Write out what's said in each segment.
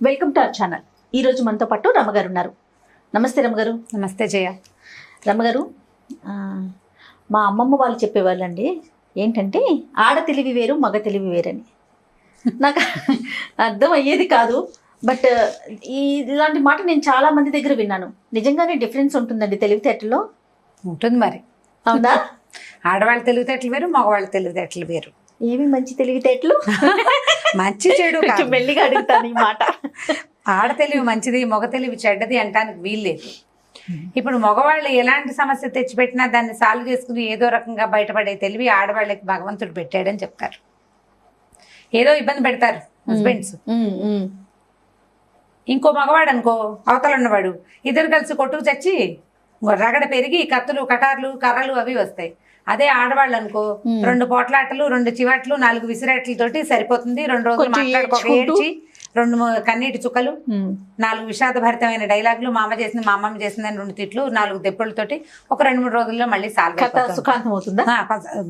Welcome to our channel. ఈరోజు మనతో పాటు రమగారు ఉన్నారు. నమస్తే రమగారు. నమస్తే జయ. రమగారు, మా అమ్మమ్మ వాళ్ళు చెప్పేవాళ్ళండి ఏంటంటే ఆడ తెలివి వేరు మగ తెలివి వేరని. నాకు అర్థం అయ్యేది కాదు, బట్ ఇలాంటి మాట నేను చాలా మంది దగ్గర విన్నాను. నిజంగానే డిఫరెన్స్ ఉంటుందండి తెలివితేటల్లో? ఉంటుంది మరి. అవునా? ఆడవాళ్ళ తెలివితేటలు వేరు, మగవాళ్ళ తెలివితేటలు వేరు. ఏమి మంచి తెలివితేటలు? మంచి చెడు కొంచెం మెల్లిగా అడుగుతాను ఈ మాట. ఆడ తెలివి మంచిది, మగ తెలివి చెడ్డది అంటానికి వీల్లేదు. ఇప్పుడు మగవాళ్ళు ఎలాంటి సమస్య తెచ్చిపెట్టినా దాన్ని సాల్వ్ చేసుకుని ఏదో రకంగా బయటపడే తెలివి ఆడవాళ్ళకి భగవంతుడు పెట్టాడని చెప్తారు. ఏదో ఇబ్బంది పెడతారు హస్బెండ్స్, ఇంకో మగవాడు అనుకో అవతల ఉన్నవాడు, ఇద్దరు కలిసి కొట్టుకు చచ్చి రగడ పెరిగి కత్తులు కటార్లు కర్రలు అవి వస్తాయి. అదే ఆడవాళ్ళు అనుకో 2 పోట్లాటలు 2 చివాట్లు 4 విసిరాట్లతోటి సరిపోతుంది. 2 రోజులు మాట్లాడుకోక ఏడ్చి 2 కన్నీటి చుక్కలు 4 విషాదభరితమైన డైలాగులు, మా అమ్మ చేసింది మా అమ్మమ్మ చేసిందని 2 తిట్లు 4 దెబ్బలతోటి ఒక 2-3 రోజుల్లో మళ్ళీ సుఖాంతం అవుతుందా?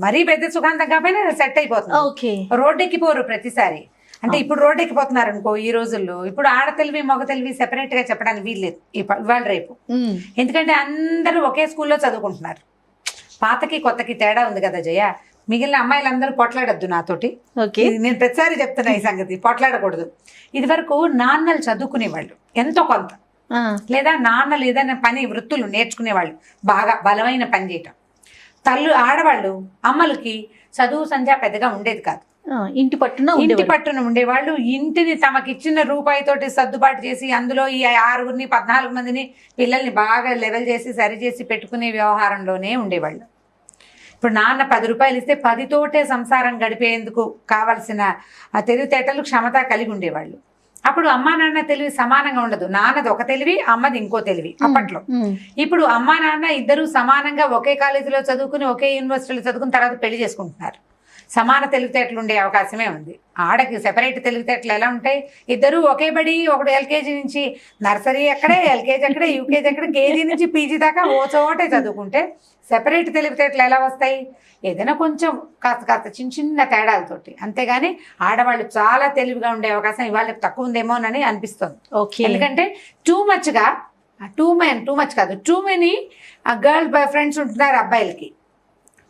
మరీ పెద్ద సుఖాంతం కాకపోయినా సెట్ అయిపోతుంది. రోడ్డు ఎక్కిపోరు ప్రతిసారి. అంటే ఇప్పుడు రోడ్డు ఎక్కిపోతున్నారు అనుకో ఈ రోజుల్లో. ఇప్పుడు ఆడ తెలివి మగ తెలివి సెపరేట్ గా చెప్పడానికి వీల్లేదు ఇవాళ రేపు. ఎందుకంటే అందరూ ఒకే స్కూల్లో చదువుకుంటున్నారు. పాతకి కొత్తకి తేడా ఉంది కదా జయ. మిగిలిన అమ్మాయిలందరూ పొట్లాడద్దు నాతోటి. నేను ప్రతిసారి చెప్తున్నా ఈ సంగతి, పొట్లాడకూడదు. ఇది వరకు నాన్నలు చదువుకునేవాళ్ళు ఎంతో కొంత, లేదా నాన్నలు ఏదైనా పని వృత్తులు నేర్చుకునేవాళ్ళు, బాగా బలమైన పని చేయటం. ఆడవాళ్ళు అమ్మలకి చదువు సంధ్య పెద్దగా ఉండేది కాదు. ఇంటి పట్టున ఉండేవాళ్ళు. ఇంటిని తమకిచ్చిన రూపాయితోటి సర్దుబాటు చేసి అందులో ఈ 6 14 మందిని పిల్లల్ని బాగా లెవెల్ చేసి సరి చేసి పెట్టుకునే వ్యవహారంలోనే ఉండేవాళ్ళు. ఇప్పుడు నాన్న 10 రూపాయలు ఇస్తే 10 తోటే సంసారం గడిపేందుకు కావలసిన తెలివితేటలు క్షమత కలిగి ఉండేవాళ్ళు. అప్పుడు అమ్మా నాన్న తెలివి సమానంగా ఉండదు. నాన్నది ఒక తెలివి, అమ్మది ఇంకో తెలివి అప్పట్లో. ఇప్పుడు అమ్మా నాన్న ఇద్దరు సమానంగా ఒకే కాలేజీలో చదువుకుని ఒకే యూనివర్సిటీలో చదువుకుని తర్వాత పెళ్లి చేసుకుంటున్నారు. సమాన తెలివితేటలు ఉండే అవకాశమే ఉంది. ఆడకి సెపరేట్ తెలివితేటలు ఎలా ఉంటాయి? ఇద్దరు ఒకే బడి, ఒకటి ఎల్కేజీ నుంచి నర్సరీ అక్కడే, ఎల్కేజీ అక్కడే, యూకేజీ అక్కడే, కేజీ నుంచి పీజీ దాకా ఓ చోటే చదువుకుంటే సెపరేట్ తెలివితేటలు ఎలా వస్తాయి? ఏదైనా కొంచెం కాస్త చిన్న తేడాలతోటి. అంతేగాని ఆడవాళ్ళు చాలా తెలివిగా ఉండే అవకాశం ఇవాళ తక్కువ ఉందేమోనని అనిపిస్తుంది. ఎందుకంటే టూ మచ్ కాదు, too many girl boy friends ఉంటున్నారు అబ్బాయిలకి,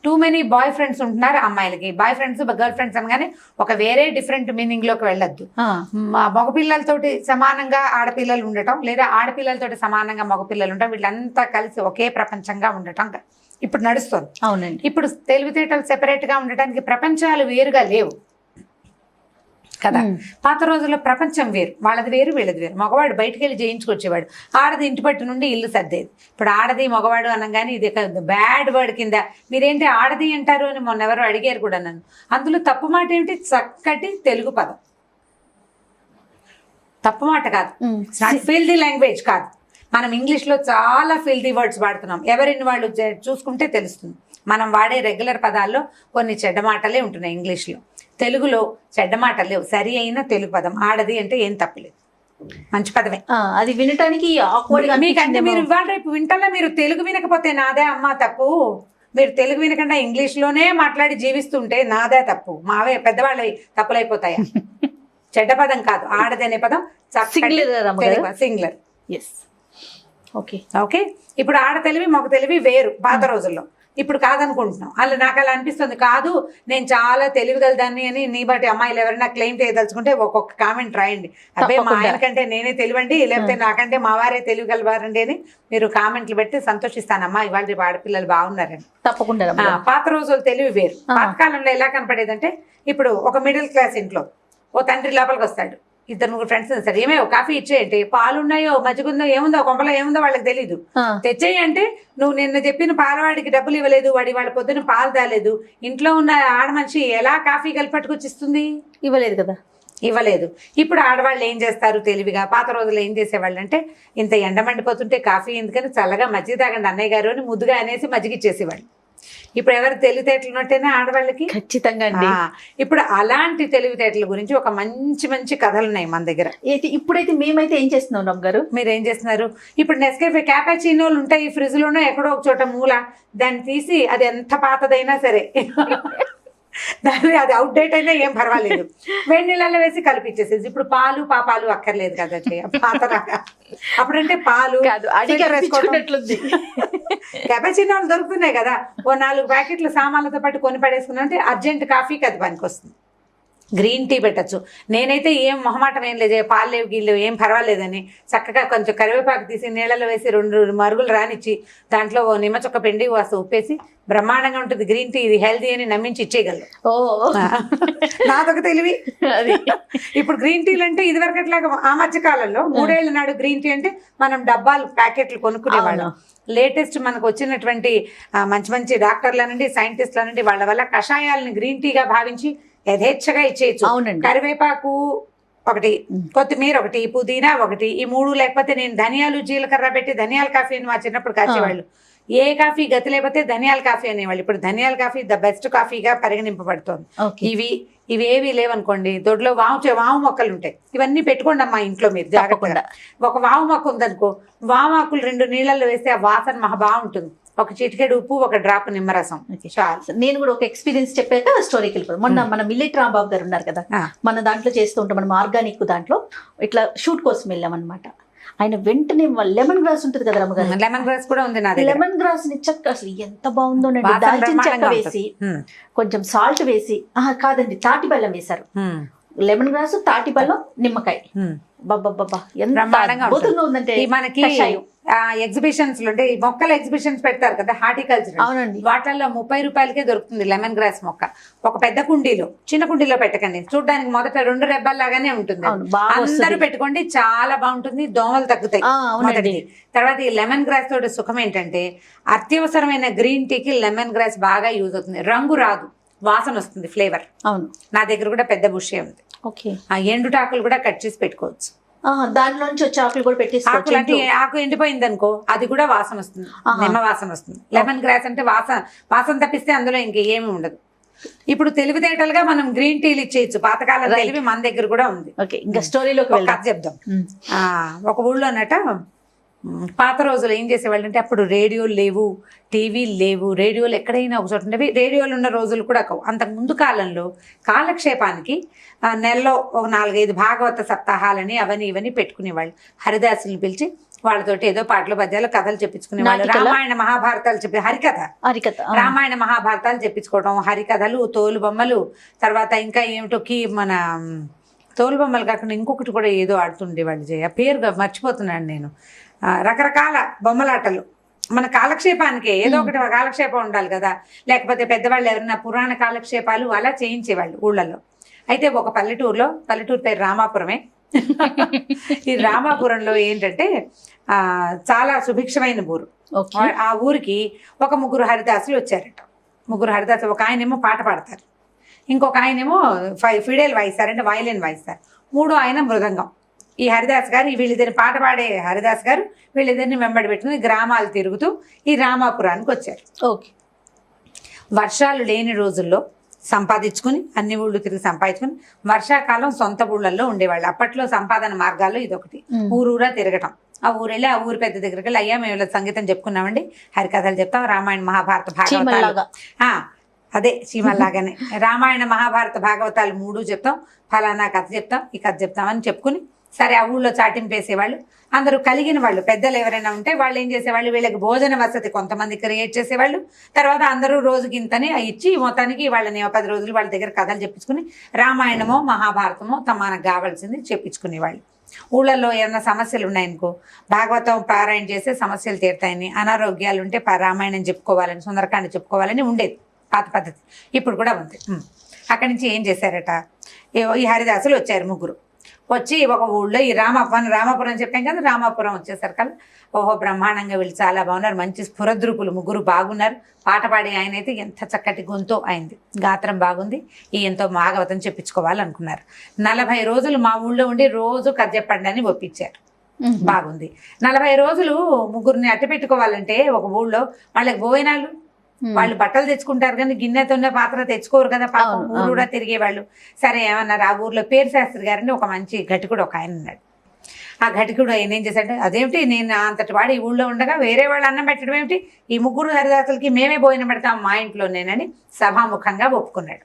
టూ మెనీ బాయ్ ఫ్రెండ్స్ ఉంటున్నారు అమ్మాయిలకి. బాయ్ ఫ్రెండ్స్ గర్ల్ ఫ్రెండ్స్ అనగానే ఒక వేరే డిఫరెంట్ మీనింగ్ లోకి వెళ్ళొద్దు. మగపిల్లలతోటి సమానంగా ఆడపిల్లలు ఉండటం, లేదా ఆడపిల్లలతోటి సమానంగా మగపిల్లలు ఉండటం, వీళ్ళంతా కలిసి ఒకే ప్రపంచంగా ఉండటం ఇప్పుడు నడుస్తుంది. అవునండి. ఇప్పుడు తెలివితేటలు సెపరేట్ గా ఉండటానికి ప్రపంచాలు వేరుగా లేవు కదా. పాత రోజుల్లో ప్రపంచం వేరు, వాళ్ళది వేరు వీళ్ళది వేరు. మగవాడు బయటికి వెళ్ళి జయించుకొచ్చేవాడు, ఆడది ఇంటి పట్టు నుండి ఇల్లు సర్దేది. ఇప్పుడు ఆడది మగవాడు అనగానే ఇది బ్యాడ్ వర్డ్ కింద మీరేంటి ఆడది అంటారు అని మొన్న ఎవరు అడిగారు కూడా నన్ను. అందులో తప్పు మాట ఏమిటి? చక్కటి తెలుగు పదం, తప్పు మాట కాదు, ఫీల్దీ లాంగ్వేజ్ కాదు. మనం ఇంగ్లీష్లో చాలా ఫీల్దీ వర్డ్స్ వాడుతున్నాం. ఎవరిని వాళ్ళు చూసుకుంటే తెలుస్తుంది. మనం వాడే రెగ్యులర్ పదాల్లో కొన్ని చెడ్డ మాటలే ఉంటున్నాయి ఇంగ్లీష్లో. తెలుగులో చెడ్డ మాటలు లేవు. సరి అయిన తెలుగు పదం ఆడది అంటే ఏం తప్పలేదు, మంచి పదమే. అది వినటానికి మీకంటే మీరు ఇవాళ రేపు వింటల్లో మీరు తెలుగు వినకపోతే నాదే అమ్మ తప్పు. మీరు తెలుగు వినకుండా ఇంగ్లీష్లోనే మాట్లాడి జీవిస్తుంటే నాదే తప్పు. మావే పెద్దవాళ్ళవి తప్పులైపోతాయా? చెడ్డ పదం కాదు, ఆడది అనే పదం సింగులర్. ఓకే. ఇప్పుడు ఆడ తెలివి మగ తెలివి వేరు పాత రోజుల్లో. ఇప్పుడు కాదనుకుంటున్నాం. నాకు అలా అనిపిస్తుంది. కాదు నేను చాలా తెలివిగలదాన్ని అని నీ బట్టి అమ్మాయిలు ఎవరైనా క్లెయిమ్ చేయదలుచుకుంటే ఒక్కొక్క కామెంట్ రాయండి. అబ్బాయి మా ఆయన కంటే నేనే తెలివండి, లేకపోతే నాకంటే మా వారే తెలివిగలవారండి అని మీరు కామెంట్లు పెట్టి సంతోషిస్తానమ్మా. ఇవాళ రేపు ఆడపిల్లలు బాగున్నారని. తప్పకుండా. పాత రోజులు తెలివి వేరు. పాతకాలంలో ఎలా కనపడేదంటే, ఇప్పుడు ఒక మిడిల్ క్లాస్ ఇంట్లో ఓ తండ్రి లోపలికి వస్తాడు, 2-3 ఫ్రెండ్స్ సరే ఏమో కాఫీ ఇచ్చేయంటే, పాలు ఉన్నాయో మజ్జిగుందో ఏముందో కొంపలో ఏముందో వాళ్ళకి తెలీదు. తెచ్చేయి అంటే నువ్వు నిన్న చెప్పిన పాలవాడికి డబ్బులు ఇవ్వలేదు, వాళ్ళ పొద్దున పాలు తాలేదు, ఇంట్లో ఉన్న ఆడ మనిషి ఎలా కాఫీ కలిపి పట్టుకొచ్చిస్తుంది? ఇవ్వలేదు కదా, ఇవ్వలేదు. ఇప్పుడు ఆడవాళ్ళు ఏం చేస్తారు తెలివిగా? పాత రోజుల్లో ఏం చేసేవాళ్ళు అంటే, ఇంత ఎండ మండిపోతుంటే కాఫీ ఎందుకని చల్లగా మజ్జిగ తాగండి అన్నయ్య గారు అని ముద్దుగా అనేసి మజ్జిగ ఇచ్చేసేవాళ్ళు. ఇప్పుడు ఎవరు తెలివితేటలు ఉన్నట్టేనా ఆడవాళ్ళకి? ఖచ్చితంగా అండి. ఇప్పుడు అలాంటి తెలివితేటల గురించి ఒక మంచి కథలు ఉన్నాయి మన దగ్గర. ఇప్పుడైతే మేమైతే ఏం చేస్తున్నాం రామ్ గారు? మీరు ఏం చేస్తున్నారు? ఇప్పుడు నెస్కేఫే క్యాపాచినోలు ఉంటాయి ఫ్రిడ్జ్ లోనో ఎక్కడో ఒక చోట మూల, దాన్ని తీసి అది ఎంత పాతదైనా సరే దాన్ని అది అవుట్డేట్ అయినా ఏం పర్వాలేదు, వేడి నీళ్ళలో వేసి కలిపిచ్చేసేది. ఇప్పుడు పాలు పాపాలు అక్కర్లేదు కదా జయ, పాతరాగా. అప్పుడంటే పాలు కెపాచినో వాళ్ళు దొరుకుతున్నాయి కదా, ఓ 4 ప్యాకెట్లు సామాన్లతో పాటు కొని పడేసుకున్నా అంటే అర్జెంట్ కాఫీకి అది పనికి వస్తుంది. గ్రీన్ టీ పెట్టచ్చు. నేనైతే ఏం మొహమాటం ఏం లేదు, పాలు లేవు గీళ్ళు ఏం పర్వాలేదని చక్కగా కొంచెం కరివేపాకు తీసి నీళ్ళలో వేసి 2 మరుగులు రానిచ్చి దాంట్లో ఓ నిమ్మ చుక్క పిండి వాసు ఉప్పేసి బ్రహ్మాండంగా ఉంటుంది గ్రీన్ టీ, ఇది హెల్తీ అని నమ్మించి ఇచ్చేయగలరు. నాదొక తెలివి. ఇప్పుడు గ్రీన్ టీలు అంటే ఇదివరకట్లాగా ఆ మధ్య కాలంలో 3 ఏళ్ల నాడు గ్రీన్ టీ అంటే మనం డబ్బాలు ప్యాకెట్లు కొనుక్కునేవాళ్ళం. లేటెస్ట్ మనకు వచ్చినటువంటి మంచి మంచి డాక్టర్లనండి సైంటిస్టులనండి వాళ్ళ వల్ల కషాయాలని గ్రీన్ టీగా భావించి యథేచ్ఛగా ఇచ్చేయచ్చు. కరివేపాకు ఒకటి, కొత్తిమీర ఒకటి, పుదీనా ఒకటి, ఈ 3 లేకపోతే నేను ధనియాలు జీలకర్ర పెట్టి ధనియాల కాఫీ అని మా చిన్నప్పుడు కాచేవాళ్ళు. ఏ కాఫీ గతి లేకపోతే ధనియాల కాఫీ అనేవాళ్ళు. ఇప్పుడు ధనియాల కాఫీ ద బెస్ట్ కాఫీగా పరిగణింపబడుతోంది. ఇవేవి లేవనుకోండి, దొడ్లో వాము మొక్కలు ఉంటాయి, ఇవన్నీ పెట్టుకోండి అమ్మా ఇంట్లో మీరు జాగ్రత్తగా. ఒక వాము మొక్క ఉందనుకో, వామాకులు 2 నీళ్ళల్లో వేస్తే ఆ వాసన మహా బాగుంటుంది. ఒక చిటికెడు ఉప్పు, ఒక డ్రాప్ నిమ్మరసం చాలు. నేను కూడా ఒక ఎక్స్పీరియన్స్ చెప్పాక స్టోరీకి వెళ్ళిపోతాను. మొన్న మన మిల్లెట్ రాంబాబు గారు ఉన్నారు కదా, మన దాంట్లో చేస్తూ ఉంటాం, మనం ఆర్గానిక్ దాంట్లో ఇట్లా షూట్ కోసం వెళ్ళామన్నమాట. ఆయన వెంటనే లెమన్ గ్రాస్ ఉంటుంది కదా రమ్మగారు, లెమన్ గ్రాస్ కూడా ఉంది. లెమన్ గ్రాస్ ని చక్క అసలు ఎంత బాగుందో, దాల్చిన చెక్క వేసి కొంచెం సాల్ట్ వేసి, కాదండి తాటి బెల్లం వేశారు. లెమన్ గ్రాస్, తాటి బెల్లం, నిమ్మకాయ, బాబా ఎంత అద్భుతంగా ఉందంటే. మనకి ఎగ్జిబిషన్స్ లో అంటే మొక్కల ఎగ్జిబిషన్స్ పెడతారు కదా హార్టికల్చర్, అవునండి, వాటిల్లో 30 రూపాయలకే దొరుకుతుంది లెమన్ గ్రాస్ మొక్క. ఒక పెద్ద కుండీలో, చిన్న కుండీలో పెట్టకండి, చూడడానికి మొదట 2 రెబ్బల్లాగానే ఉంటుంది. అందరూ పెట్టుకోండి, చాలా బాగుంటుంది, దోమలు తగ్గుతాయి మొదటిది. తర్వాత ఈ లెమన్ గ్రాస్ తోటి సుఖం ఏంటంటే అత్యవసరమైన గ్రీన్ టీకి లెమన్ గ్రాస్ బాగా యూజ్ అవుతుంది. రంగు రాదు, వాసన వస్తుంది, ఫ్లేవర్. అవును, నా దగ్గర కూడా పెద్ద బుషే ఉంది. ఆ ఎండుటాకులు కూడా కట్ చేసి పెట్టుకోవచ్చు, దాంట్లో నుంచి వచ్చే ఆకులు కూడా పెట్టేసుకోవచ్చు. అంటే ఆకు ఎండిపోయింది అనుకో, అది కూడా వాసన వస్తుంది, నిమ్మ వాసన వస్తుంది. లెమన్ గ్రాస్ అంటే వాసన తప్పిస్తే అందులో ఇంకేమీ ఉండదు. ఇప్పుడు తెలివితేటలుగా మనం గ్రీన్ టీలు ఇచ్చేయచ్చు, పాతకాలం తెలివి మన దగ్గర కూడా ఉంది. ఇంకా స్టోరీలోకి కథ చెప్దాం. ఒక ఊళ్ళో అన్నట పాత రోజులు ఏం చేసేవాళ్ళు అంటే, అప్పుడు రేడియోలు లేవు, టీవీలు లేవు, రేడియోలు ఎక్కడైనా ఒక చోట ఉండేవి. రేడియోలు ఉన్న రోజులు కూడా అంతకు ముందు కాలంలో కాలక్షేపానికి నెలలో ఒక 4-5 భాగవత సప్తాహాలని అవని ఇవని పెట్టుకునేవాళ్ళు. హరిదాసుని పిలిచి వాళ్ళతోటి ఏదో పాటలు పద్యాలు కథలు చెప్పించుకునేవాళ్ళు. రామాయణ మహాభారతాలు హరికథ రామాయణ మహాభారతాలు చెప్పించుకోవడం, హరికథలు, తోలు బొమ్మలు, తర్వాత ఇంకా ఏమిటో మన తోలు బొమ్మలు కాకుండా ఇంకొకటి కూడా ఏదో ఆడుతుండేవాళ్ళు. జయ పేరు మర్చిపోతున్నాను నేను. రకరకాల బొమ్మలాటలు మన కాలక్షేపానికి ఏదో ఒకటి కాలక్షేపం ఉండాలి కదా, లేకపోతే పెద్దవాళ్ళు ఎవరైనా పురాణ కాలక్షేపాలు అలా చేయించేవాళ్ళు ఊళ్ళలో. అయితే ఒక పల్లెటూరు పేరు రామాపురమే. ఈ రామాపురంలో ఏంటంటే చాలా సుభిక్షమైన ఊరు. ఆ ఊరికి ఒక 3 హరిదాసులు వచ్చారట. 3 హరిదాసులు, ఒక ఆయనేమో పాట పాడతారు, ఇంకొక ఆయనేమో ఫిడేల్ వాయిస్తారు, అంటే వయలిన్ వాయిస్తారు, 3వ ఆయన మృదంగం. ఈ హరిదాస్ గారు వీళ్ళిద్దరిని పాట పాడే హరిదాస్ గారు వీళ్ళిద్దరిని వెంబడి పెట్టుకుని గ్రామాలు తిరుగుతూ ఈ రామాపురానికి వచ్చారు. వర్షాలు లేని రోజుల్లో సంపాదించుకుని అన్ని ఊళ్ళు తిరిగి సంపాదించుకుని వర్షాకాలం సొంత ఊళ్ళల్లో ఉండేవాళ్ళు. అప్పట్లో సంపాదన మార్గాల్లో ఇదొకటి, ఊరూరా తిరగటం. ఆ ఊరెళ్ళి ఆ ఊరి పెద్ద దగ్గరికి వెళ్ళి, అయ్యా మేము ఇలా సంగీతం చెప్పుకున్నామండి, హరికథలు చెప్తాం, రామాయణ మహాభారత భాగవతాలు, అదే చీమల్లాగానే రామాయణ మహాభారత భాగవతాలు 3 చెప్తాం, ఫలానా కథ చెప్తాం, ఈ కథ చెప్తామని చెప్పుకుని సరే ఆ ఊళ్ళో చాటింపు వేసేవాళ్ళు. అందరూ కలిగిన వాళ్ళు పెద్దలు ఎవరైనా ఉంటే వాళ్ళు ఏం చేసేవాళ్ళు, వీళ్ళకి భోజన వసతి కొంతమంది క్రియేట్ చేసేవాళ్ళు. తర్వాత అందరూ రోజుకి ఇంతని ఇచ్చి మొత్తానికి వాళ్ళని 10 రోజులు వాళ్ళ దగ్గర కథలు చెప్పించుకుని రామాయణమో మహాభారతమో మనకు కావాల్సింది చెప్పించుకునేవాళ్ళు. ఊళ్ళల్లో ఏమైనా సమస్యలు ఉన్నాయనుకో, భాగవతం పారాయణ చేస్తే సమస్యలు తీరుతాయని, అనారోగ్యాలు ఉంటే రామాయణం చెప్పుకోవాలని, సుందరకాండ చెప్పుకోవాలని ఉండేది పాత పద్ధతి. ఇప్పుడు కూడా ఉంది. అక్కడి నుంచి ఏం చేశారట, ఈ హరిదాసులు వచ్చారు 3. వచ్చి ఒక ఊళ్ళో ఈ రామాపురం చెప్పాం కదా, రామాపురం వచ్చేసరికల్లా ఓహో బ్రహ్మాండంగా వీళ్ళు చాలా బాగున్నారు, మంచి స్ఫురద్రూపులు 3 బాగున్నారు. పాట పాడే ఆయన అయితే ఎంత చక్కటి గొంతో అయింది, గాత్రం బాగుంది, ఎంతో భాగవతం చెప్పించుకోవాలనుకున్నారు. 40 రోజులు మా ఊళ్ళో ఉండి రోజు కథ చెప్పండి అని ఒప్పించారు. బాగుంది. 40 రోజులు 3ని అట్టు పెట్టుకోవాలంటే ఒక ఊళ్ళో వాళ్ళకి భోజనాలు, వాళ్ళు బట్టలు తెచ్చుకుంటారు కానీ గిన్నెతోనే పాత్ర తెచ్చుకోరు కదా, పాపం ఊరు కూడా తిరిగేవాళ్ళు. సరే ఏమన్నారు, ఆ ఊర్లో పేరు శాస్త్రి గారని ఒక మంచి ఘటికుడు ఒక ఆయన ఉన్నాడు. ఆ ఘటికుడు ఆయన ఏం చేశాడు, అదేమిటి నేను అంతటి వాడు ఈ ఊళ్ళో ఉండగా వేరే వాళ్ళు అన్నం పెట్టడం ఏమిటి, ఈ 3 హరిదాసులకి మేమే భోజనం పెడతాం మా ఇంట్లో నేనని సభాముఖంగా ఒప్పుకున్నాడు.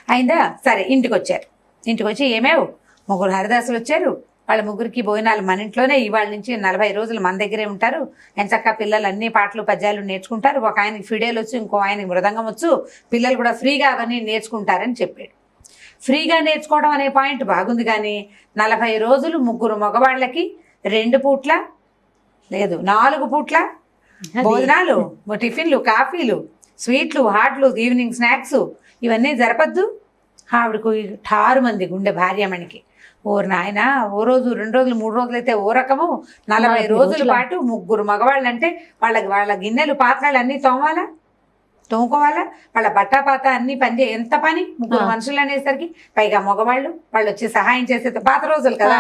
అయిందా? సరే ఇంటికి వచ్చారు. ఇంటికి వచ్చి ఏమేవు 3 హరిదాసులు వచ్చారు. వాళ్ళ ముగ్గురికి భోజనాలు మన ఇంట్లోనే, ఇవాళ నుంచి 40 రోజులు మన దగ్గరే ఉంటారు. ఎంచక్క పిల్లలు అన్ని పాటలు పద్యాలు నేర్చుకుంటారు. ఒక ఆయనకి ఫిడేలు వచ్చు, ఇంకో ఆయనకి మృదంగం వచ్చు. పిల్లలు కూడా ఫ్రీగా అవన్నీ నేర్చుకుంటారని చెప్పాడు. ఫ్రీగా నేర్చుకోవడం అనే పాయింట్ బాగుంది, కానీ 40 రోజులు 3 మగవాళ్ళకి 2 పూట్ల లేదు 4 పూట్ల భోజనాలు, టిఫిన్లు, కాఫీలు, స్వీట్లు, హాట్లు, ఈవినింగ్ స్నాక్స్ ఇవన్నీ జరపద్దు. ఆవిడకు 6 మంది గుండె భార్యమణికి. ఓరు నాయన, ఓ రోజు 2 రోజులు 3 రోజులు అయితే ఓ రకము, 40 రోజుల పాటు 3 మగవాళ్ళు అంటే వాళ్ళ గిన్నెలు పాత్రలు అన్నీ తోముకోవాలా, వాళ్ళ బట్టాపాత అన్ని పని ఎంత పని, 3 మనుషులు అనేసరికి. పైగా మగవాళ్ళు వాళ్ళు వచ్చి సహాయం చేసే పాత రోజులు కదా,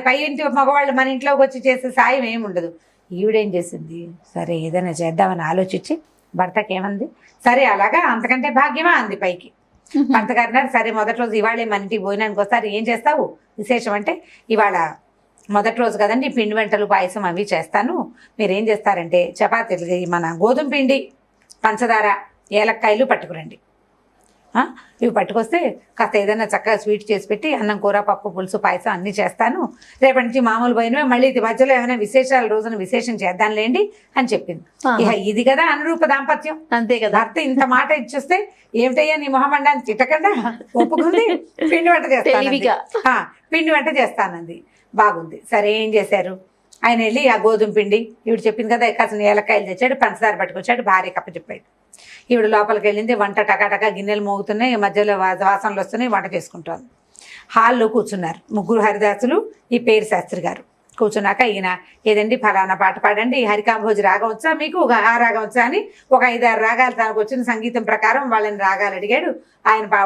పై ఇంటి మగవాళ్ళు మన ఇంట్లోకి వచ్చి చేసే సాయం ఏమి ఉండదు. ఈవిడేం చేసింది, సరే ఏదైనా చేద్దామని ఆలోచించి భర్తకి ఏమంది, సరే అలాగా అంతకంటే భాగ్యమా అంది పైకి. భర్త గారు అన్నారు, సరే మొదటి రోజు ఇవాళే మన ఇంటికి భోజనానికి వస్తారు, ఏం చేస్తావు విశేషం అంటే, ఇవాళ మొదటి రోజు కదండి పిండి వంటలు పాయసం అవి చేస్తాను, మీరేం చేస్తారంటే చపాతీలు మన గోధుమ పిండి, పంచదార, ఏలక్కాయలు పట్టుకురండి. ఇవి పట్టుకొస్తే కాస్త ఏదైనా చక్కగా స్వీట్ చేసి పెట్టి అన్నం, కూర, పప్పు, పులుసు, పాయసం అన్నీ చేస్తాను. రేపటి నుంచి మామూలు పోయినవే, మళ్ళీ ఇది మధ్యలో ఏమైనా విశేషాల రోజున విశేషం చేద్దాంలేండి అని చెప్పింది. ఇక ఇది కదా అనురూప దాంపత్యం, అంతే కదా. భర్త ఇంత మాట ఇచ్చేస్తే ఏమిటయ్యా నీ మొహమండాన్ని తిట్టకుండా ఒప్పుకుంది. పిండి వంట చేస్తాను, పిండి వంట చేస్తానంది. బాగుంది. సరే ఏం చేశారు, ఆయన వెళ్ళి ఆ గోధుమ పిండి ఈవిడ చెప్పింది కదా, కాసిన ఏలక్కాయలు తెచ్చాడు, పంచదార పట్టుకొచ్చాడు, భార్య కప్ప చెప్పాడు. ఈవిడ లోపలికి వెళ్ళింది. వంట టకాటకా గిన్నెలు మోగుతున్నాయి, మధ్యలో వాసనలు వస్తున్నాయి, వంట చేసుకుంటాను. హాల్లో కూర్చున్నారు 3 హరిదాసులు, ఈ పేరు శాస్త్రి గారు. కూర్చున్నాక ఈయన, ఏదండి ఫలానా పాట పాడండి, హరికాంభోజి రాగం వచ్చా మీకు, ఆ రాగం వచ్చా అని ఒక 5-6 రాగాలు తనకు వచ్చిన సంగీతం ప్రకారం వాళ్ళని రాగాలు అడిగాడు.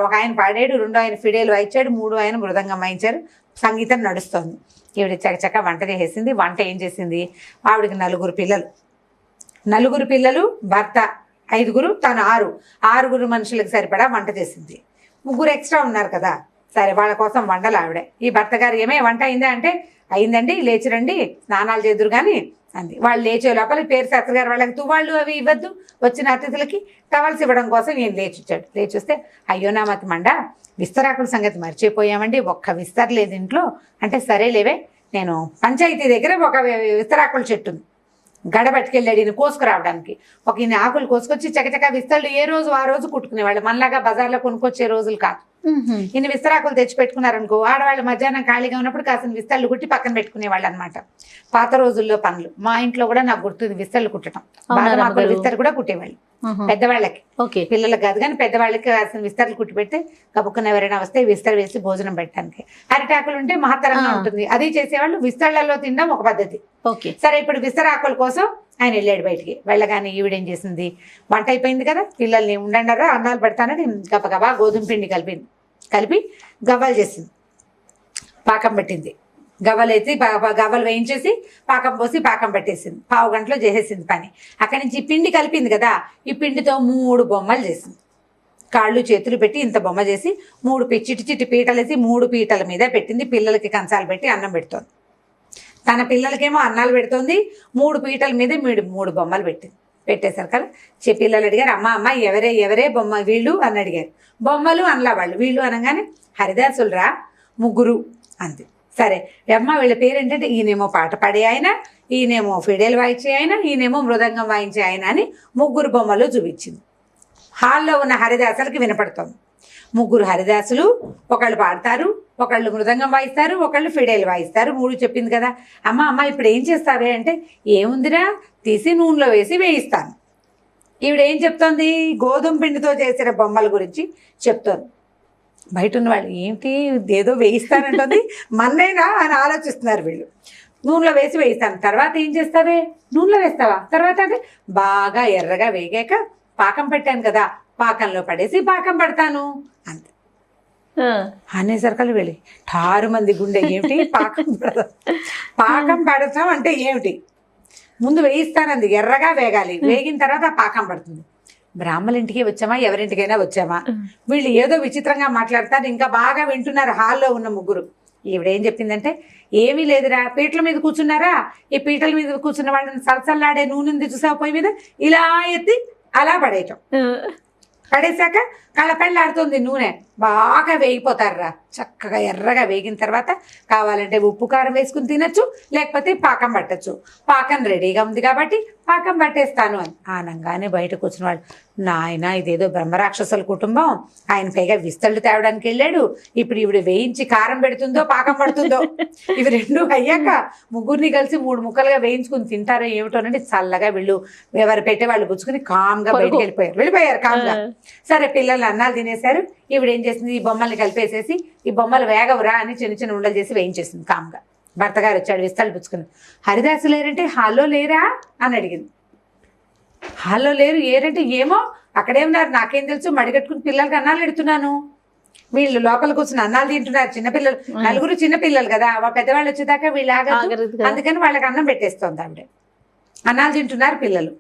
ఒక ఆయన పాడాడు, 2 ఆయన ఫిడేలు వాయించాడు, 3 ఆయన మృదంగం వాయించారు. సంగీతం నడుస్తోంది. ఈవిడ చకచక వంట చేసేసింది. వంట ఏం చేసింది, ఆవిడకి 4 పిల్లలు, భర్త 5, తను 6 మనుషులకు సరిపడా వంట చేసింది. 3 ఎక్స్ట్రా ఉన్నారు కదా, సరే వాళ్ళ కోసం వండలు ఆవిడే. ఈ భర్త గారు ఏమే వంట అయిందా అంటే, అయిందండి, లేచిరండి స్నానాలు చేదురు కానీ అంది. వాళ్ళు లేచే లోపల పేరు శాస్త్రి గారు వాళ్ళకి తువాళ్ళు అవి ఇవ్వద్దు, వచ్చిన అతిథులకి టవల్స్ ఇవ్వడం కోసం ఈయన లేచొచ్చాడు. లేచొస్తే, అయ్యో నా మతి మండ, విస్తరాకుల సంగతి మర్చిపోయామండి, ఒక్క విస్తర లేదు ఇంట్లో అంటే, సరేలేవే నేను పంచాయతీ దగ్గర ఒక విస్తరాకుల చెట్టు ఉంది, గడబట్టుకెళ్ళాడు ఈయన కోసుకురావడానికి. ఒక ఈయన ఆకులు కోసుకొచ్చి చకచక విస్తరాలు ఏ రోజు ఆ రోజు కుట్టుకునేవాళ్ళు, మనలాగా బజార్లో కొనుక్కొచ్చే రోజులు కాదు. ఇన్ని విస్తరాకులు తెచ్చి పెట్టుకున్నారనుకో, ఆడవాళ్ళు మధ్యాహ్నం ఖాళీగా ఉన్నప్పుడు కాసిన విస్తళ్ళు కుట్టి పక్కన పెట్టుకునేవాళ్ళు అనమాట. పాత రోజుల్లో పనులు. మా ఇంట్లో కూడా నాకు గుర్తుంది విస్తళ్ళు కుట్టడం. బాగా విస్తరు కూడా కుట్టేవాళ్ళు పెద్దవాళ్ళకి, పిల్లలకు కాదు కానీ పెద్దవాళ్ళకి కాసిన విస్తరలు కుట్టి పెడితే కబుక్కున ఎవరైనా వస్తే విస్తర వేసి భోజనం పెట్టడానికి. అరిటాకులు ఉంటే మహత్తరంగా ఉంటుంది, అది చేసేవాళ్ళు. విస్తళ్లలో తినడం ఒక పద్ధతి. సరే ఇప్పుడు విస్తరాకుల కోసం ఆయన వెళ్ళాడు బయటికి. వెళ్ళగానే ఈవిడేం చేసింది, వంట అయిపోయింది కదా, పిల్లల్ని ఉండండారా అన్నాలు పెడతానని గబగబా గోధుమ పిండి కలిపి గవ్వలు చేసింది, పాకం పెట్టింది. గవ్వలు వేయించేసి పాకం పోసి పాకం పెట్టేసింది. 1/2 గంటలో చేసేసింది పని. అక్కడి నుంచి పిండి కలిపింది కదా, ఈ పిండితో 3 బొమ్మలు చేసింది. కాళ్ళు చేతులు పెట్టి ఇంత బొమ్మ చేసి 3 చిట్టి పీటలు వేసి 3 పీటల మీద పెట్టింది. పిల్లలకి కంచాలు పెట్టి అన్నం పెడుతోంది. తన పిల్లలకేమో అన్నాలు పెడుతోంది. 3 పీటల మీద 3 బొమ్మలు పెట్టేశారు కదా. పిల్లలు అడిగారు, అమ్మ ఎవరే బొమ్మ వీళ్ళు అని అడిగారు. బొమ్మలు అనలా వాళ్ళు. వీళ్ళు అనగానే హరిదాసులు రా 3 అంది. సరే అమ్మ వీళ్ళ పేరేంటంటే, ఈయనేమో పాట పాడే ఆయన, ఈయనేమో ఫిడేలు వాయించే ఆయన, ఈయనేమో మృదంగం వాయించే ఆయన అని 3 బొమ్మలు చూపించింది. హాల్లో ఉన్న హరిదాసులకి వినపడుతోంది. 3 హరిదాసులు, ఒకళ్ళు పాడతారు, ఒకళ్ళు మృదంగం వాయిస్తారు, ఒకళ్ళు ఫిడేలు వాయిస్తారు. 3 చెప్పింది కదా. అమ్మ ఇప్పుడు ఏం చేస్తావే అంటే, ఏముందిరా తీసి నూనెలో వేసి వేయిస్తాను. ఈవిడ ఏం చెప్తోంది, గోధుమ పిండితో చేసిన బొమ్మల గురించి చెప్తోంది. బయట ఉన్న వాళ్ళు ఏమిటి ఏదో వేయిస్తానంటుంది, మన్నైనా అని ఆలోచిస్తున్నారు వీళ్ళు. నూనెలో వేసి వేయిస్తాను. తర్వాత ఏం చేస్తావే, నూనెలో వేస్తావా, తర్వాత అంటే బాగా ఎర్రగా వేగాక పాకం పెట్టాను కదా, పాకంలో పడేసి పాకం పడతాను అంతే అనేసరికలు వెళ్ళి 6 మంది గుండె. ఏమిటి పాకం పడతాం అంటే ఏమిటి, ముందు వేయిస్తానంది, ఎర్రగా వేగాలి, వేగిన తర్వాత పాకం పడుతుంది. బ్రాహ్మణ ఇంటికి వచ్చామా, ఎవరింటికైనా వచ్చామా, వీళ్ళు ఏదో విచిత్రంగా మాట్లాడతారు. ఇంకా బాగా వింటున్నారు హాల్లో ఉన్న 3. ఈవిడేం చెప్పిందంటే, ఏమీ లేదురా, పీటల మీద కూర్చున్నారా, ఈ పీటల మీద కూర్చున్న వాళ్ళని సలసల్లాడే నూనె ఉంది చూసా పొయ్యి మీద, ఇలా ఎత్తి అలా పడేయటం. పడేశాక కళ్ళపెళ్ళాడుతుంది నూనె, బాగా వేగిపోతారురా, చక్కగా ఎర్రగా వేగిన తర్వాత కావాలంటే ఉప్పు కారం వేసుకుని తినచ్చు, లేకపోతే పాకం పట్టచ్చు. పాకం రెడీగా ఉంది కాబట్టి పాకం పట్టేస్తాను అని ఆనంగానే బయటకు వచ్చిన వాళ్ళు, నాయన ఇదేదో బ్రహ్మరాక్షసుల కుటుంబం, ఆయన పైగా విస్తళ్ళు తేవడానికి వెళ్ళాడు, ఇప్పుడు ఈవిడ వేయించి కారం పెడుతుందో పాకం పడుతుందో, ఇవి రెండు అయ్యాక ముగ్గురిని కలిసి 3 ముక్కలుగా వేయించుకుని తింటారో ఏమిటోనండి. చల్లగా వీళ్ళు ఎవరు పెట్టే వాళ్ళు పుచ్చుకుని కామ్గా బయటకు వెళ్ళిపోయారు కామ్గా. సరే పిల్లలు అన్నాలు తినేశారు. ఈవిడ ఏం చేసింది, ఈ బొమ్మల్ని కలిపేసేసి ఈ బొమ్మలు వేగవురా అని చిన్న చిన్న ఉండలు చేసి వేయించేసింది కామ్గా. భర్త గారు వచ్చాడు విస్తళ్ళు పుచ్చుకుని, హరిదాసు లేరంటే హాల్లో లేరా అని అడిగింది. హాల్లో లేరు ఏరంటే ఏమో అక్కడేమన్నారు నాకేం తెలుసు, మడిగట్టుకుని పిల్లలకి అన్నాలు పెడుతున్నాను, వీళ్ళు లోపల కూర్చుని అన్నాలు తింటున్నారు, చిన్నపిల్లలు 4 చిన్నపిల్లలు కదా, పెద్దవాళ్ళు వచ్చేదాకా వీళ్ళు ఆగదు, అందుకని వాళ్ళకి అన్నం పెట్టేస్తోంది ఆవిడ. అన్నాలు తింటున్నారు పిల్లలు,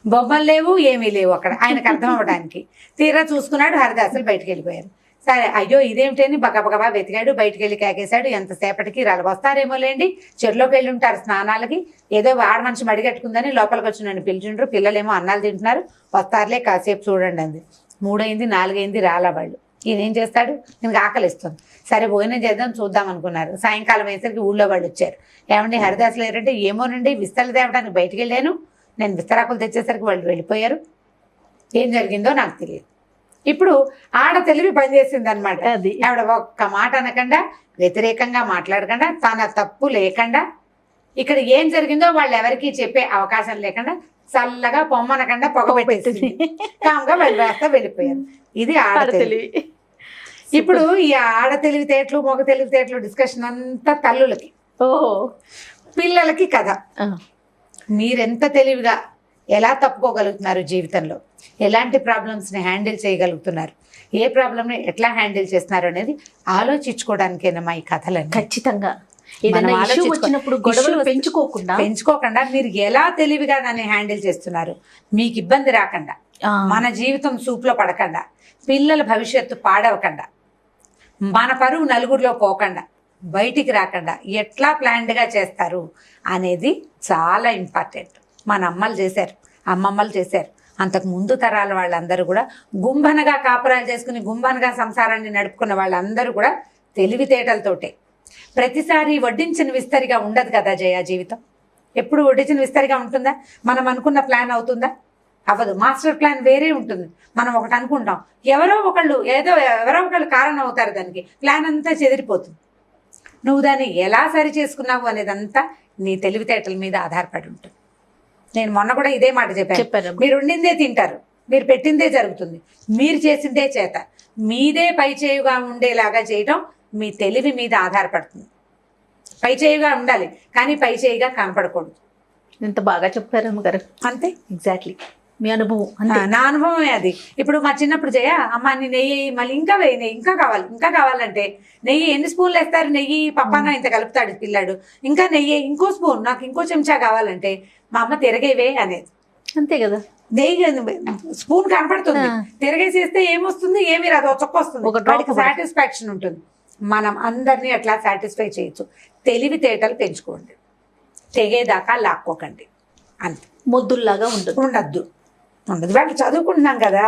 బొమ్మలు లేవు ఏమీ లేవు అక్కడ ఆయనకు అర్థం అవ్వడానికి. తీరా చూసుకున్నాడు, హరిదాసులు బయటకు వెళ్ళిపోయారు. సరే అయ్యో ఇదేమిటని బగబగబా వెతికాడు, బయటికి వెళ్ళి కేకేశాడు. ఎంతసేపటికి వస్తారేమో లేండి, చెరులోకి వెళ్ళి ఉంటారు స్నానాలకి, ఏదో ఆడ మనిషి మడిగట్టుకుందని లోపలికి వచ్చి నన్ను పిలిచిండ్రు, పిల్లలేమో అన్నాలు తింటున్నారు, వస్తారులే కాసేపు చూడండి అంది. 3 అయింది 4 అయింది రాలా వాళ్ళు. ఈయన ఏం చేస్తాడు, నేను ఆకలిస్తుంది, సరే భోజనం చేద్దాం చూద్దాం అనుకున్నారు. సాయంకాలం అయ్యేసరికి ఊళ్ళో వాళ్ళు వచ్చారు. ఏమండి హరిదాసులు లేరంటే ఏమోనండి విస్తలు తేవడానికి బయటికి వెళ్ళాను, నేను విస్తరాకులు తెచ్చేసరికి వాళ్ళు వెళ్ళిపోయారు, ఏం జరిగిందో నాకు తెలియదు. ఇప్పుడు ఆడ తెలివి పనిచేసింది అనమాట. ఆవిడ ఒక్క మాట అనకుండా, వ్యతిరేకంగా మాట్లాడకుండా, తన తప్పు లేకుండా, ఇక్కడ ఏం జరిగిందో వాళ్ళు ఎవరికి చెప్పే అవకాశం లేకుండా చల్లగా పొమ్మనకుండా పొగ పెట్టేసింది, కామ్గా వెళ్ళిపోతా వెళ్ళిపోయారు. ఇది ఆడ తెలివి. ఇప్పుడు ఈ ఆడ తెలివితేటలు మగ తెలివితేటలు డిస్కషన్ అంతా తల్లులకి, పిల్లలకి కథ. మీరెంత తెలివిగా ఎలా తప్పుకోగలుగుతున్నారు జీవితంలో, ఎలాంటి ప్రాబ్లమ్స్ని హ్యాండిల్ చేయగలుగుతున్నారు, ఏ ప్రాబ్లమ్ని ఎట్లా హ్యాండిల్ చేస్తున్నారు అనేది ఆలోచించుకోవడానికేనమ్మా ఈ కథలన్నీ. ఖచ్చితంగా పెంచుకోకుండా మీరు ఎలా తెలివిగా దాన్ని హ్యాండిల్ చేస్తున్నారు, మీకు ఇబ్బంది రాకుండా, మన జీవితం సూపులో పడకుండా, పిల్లల భవిష్యత్తు పాడవకుండా, మన పరువు నలుగురిలో పోకుండా, బయటికి రాకుండా ఎట్లా ప్లాన్డ్గా చేస్తారు అనేది చాలా ఇంపార్టెంట్. మన అమ్మలు చేశారు, అమ్మమ్మలు చేశారు, అంతకు ముందు తరాల వాళ్ళందరూ కూడా గుంభనగా కాపురాలు చేసుకుని గుంభనగా సంసారాన్ని నడుపుకున్న వాళ్ళందరూ కూడా తెలివితేటలతోటే. ప్రతిసారి వడ్డించిన విస్తరిగా ఉండదు కదా జయ జీవితం. ఎప్పుడు వడ్డించిన విస్తరిగా ఉంటుందా, మనం అనుకున్న ప్లాన్ అవుతుందా, అవ్వదు. మాస్టర్ ప్లాన్ వేరే ఉంటుంది. మనం ఒకటి అనుకుంటాం, ఎవరో ఒకళ్ళు కారణం అవుతారు, దానికి ప్లాన్ అంతా చెదిరిపోతుంది. నువ్వు దాన్ని ఎలా సరి చేసుకున్నావు అనేదంతా నీ తెలివితేటల మీద ఆధారపడి ఉంటుంది. నేను మొన్న కూడా ఇదే మాట చెప్పాను, మీరు వండిందే తింటారు, మీరు పెట్టిందే జరుగుతుంది, మీరు చేసిందే చేత, మీదే పై చేయుగా ఉండేలాగా చేయటం మీ తెలివి మీద ఆధారపడుతుంది. పై చేయుగా ఉండాలి కానీ పై చేయిగా కనపడకూడదు. ఎంత బాగా చెప్పారు అమ్మగారు. అంతే, ఎగ్జాక్ట్లీ మీ అనుభవం. నా అనుభవమే అది. ఇప్పుడు మా చిన్నప్పుడు జయ అమ్మ నీ నెయ్యి మళ్ళీ ఇంకా వేయి, నెయ్యి ఇంకా కావాలంటే నెయ్యి ఎన్ని స్పూన్లు వేస్తారు, నెయ్యి పప్పాన ఇంత కలుపుతాడు పిల్లాడు, ఇంకా నెయ్యి ఇంకో స్పూన్, నాకు ఇంకో చెంచా కావాలంటే మా అమ్మ తిరగేవే అనేది. అంతే కదా, నెయ్యి స్పూన్ కనపడుతుంది, తిరగేసేస్తే ఏమొస్తుంది, ఏమి రాదు, చొక్క వస్తుంది, సాటిస్ఫాక్షన్ ఉంటుంది. మనం అందరినీ అట్లా సాటిస్ఫై చేయొచ్చు. తెలివితేటలు పెంచుకోండి, తెగేదాకా లాక్కోకండి, అంతే. మొద్దుల్లాగా ఉండద్దు. వాళ్ళు చదువుకుంటున్నాం కదా,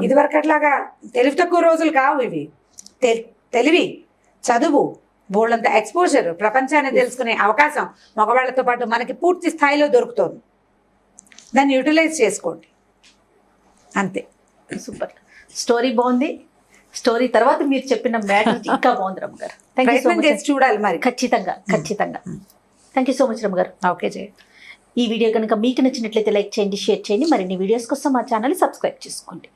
ఇదివరకు అట్లాగా తెలివి తక్కువ రోజులు కావు ఇవి. తెలివి, చదువు, బోళ్ళంత ఎక్స్పోజర్, ప్రపంచాన్ని తెలుసుకునే అవకాశం మగవాళ్ళతో పాటు మనకి పూర్తి స్థాయిలో దొరుకుతుంది. దాన్ని యూటిలైజ్ చేసుకోండి, అంతే. సూపర్ స్టోరీ బాగుంది. స్టోరీ తర్వాత మీరు చెప్పిన మ్యాటర్ ఇంకా బాగుంది రమ్మ గారు. ప్రయత్నం చేసి చూడాలి మరి. ఖచ్చితంగా. థ్యాంక్ యూ సో మచ్ రమ్మ గారు. ఓకే జయ. ఈ వీడియో కనుక మీకు నచ్చినట్లయితే లైక్ చేయండి, షేర్ చేయండి. మరిన్ని వీడియోస్ కోసం మా ఛానల్ సబ్స్క్రైబ్ చేసుకోండి.